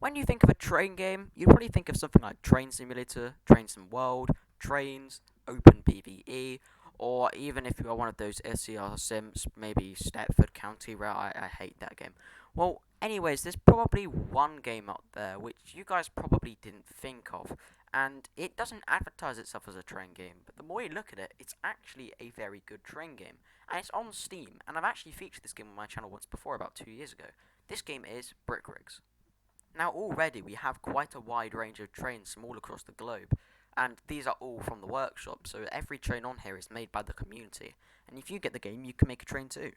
When you think of a train game, you probably think of something like Train Simulator, Train Sim World, Trains, Open PvE, or even if you are one of those SCR Sims, maybe Stepford County, where I hate that game. Well, anyways, there's probably one game out there which you guys probably didn't think of, and it doesn't advertise itself as a train game, but the more you look at it, it's actually a very good train game, and it's on Steam, and I've actually featured this game on my channel once before, about 2 years ago. This game is Brick Rigs. Now already we have quite a wide range of trains from all across the globe, and these are all from the workshop, so every train on here is made by the community, and if you get the game you can make a train too.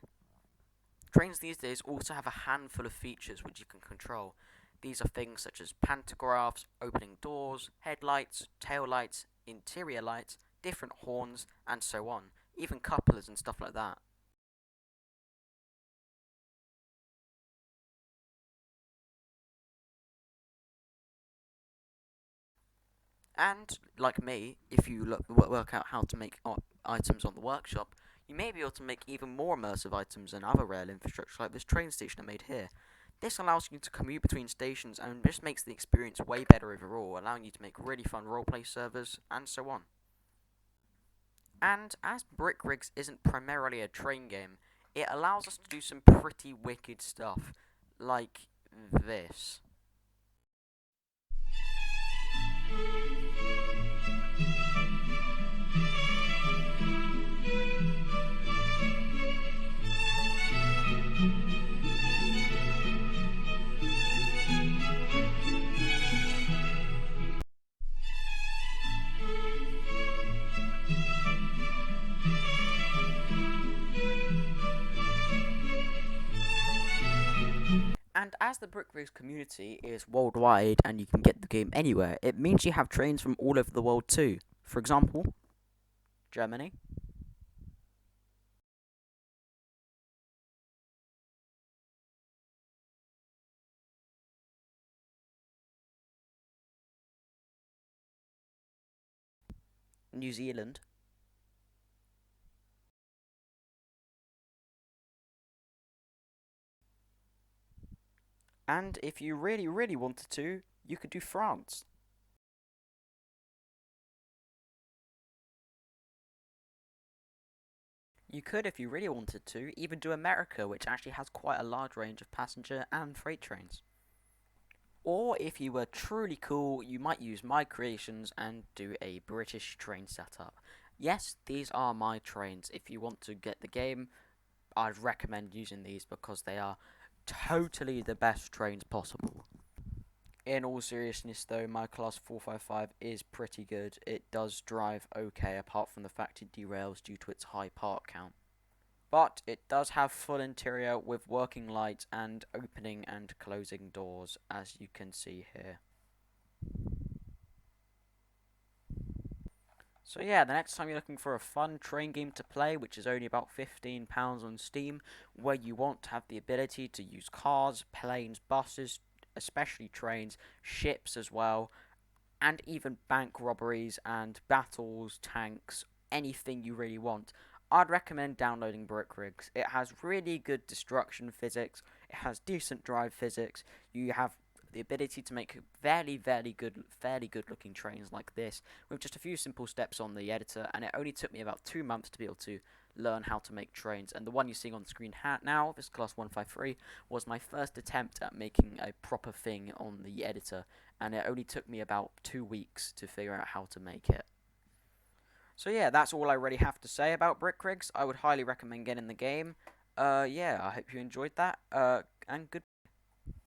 Trains these days also have a handful of features which you can control. These are things such as pantographs, opening doors, headlights, tail lights, interior lights, different horns, and so on, even couplers and stuff like that. And like me, if you work out how to make items on the workshop, you may be able to make even more immersive items and other rail infrastructure like this train station I made here. This allows you to commute between stations and just makes the experience way better overall, allowing you to make really fun roleplay servers and so on. And as Brick Rigs isn't primarily a train game, it allows us to do some pretty wicked stuff, like this. And as the Brick Rigs community is worldwide and you can get the game anywhere, it means you have trains from all over the world too. For example, Germany, New Zealand, and if you really, really wanted to, you could do France. You could, if you really wanted to, even do America, which actually has quite a large range of passenger and freight trains. Or if you were truly cool, you might use my creations and do a British train setup. Yes, these are my trains. If you want to get the game, I'd recommend using these because they are totally the best trains possible. In all seriousness, though, my class 455 is pretty good. It does drive okay, apart from the fact it derails due to its high part count. But it does have full interior with working lights and opening and closing doors, as you can see here. So yeah, the next time you're looking for a fun train game to play, which is only about £15 on Steam, where you want to have the ability to use cars, planes, buses, especially trains, ships as well, and even bank robberies and battles, tanks, anything you really want, I'd recommend downloading Brick Rigs. It has really good destruction physics, it has decent drive physics, you have the ability to make fairly good looking trains like this with just a few simple steps on the editor, and it only took me about 2 months to be able to learn how to make trains. And the one you're seeing on the screen now, this class 153, was my first attempt at making a proper thing on the editor, and it only took me about 2 weeks to figure out how to make it. So yeah, that's all I really have to say about Brick Rigs. I would highly recommend getting the game. Yeah, I hope you enjoyed that. And good.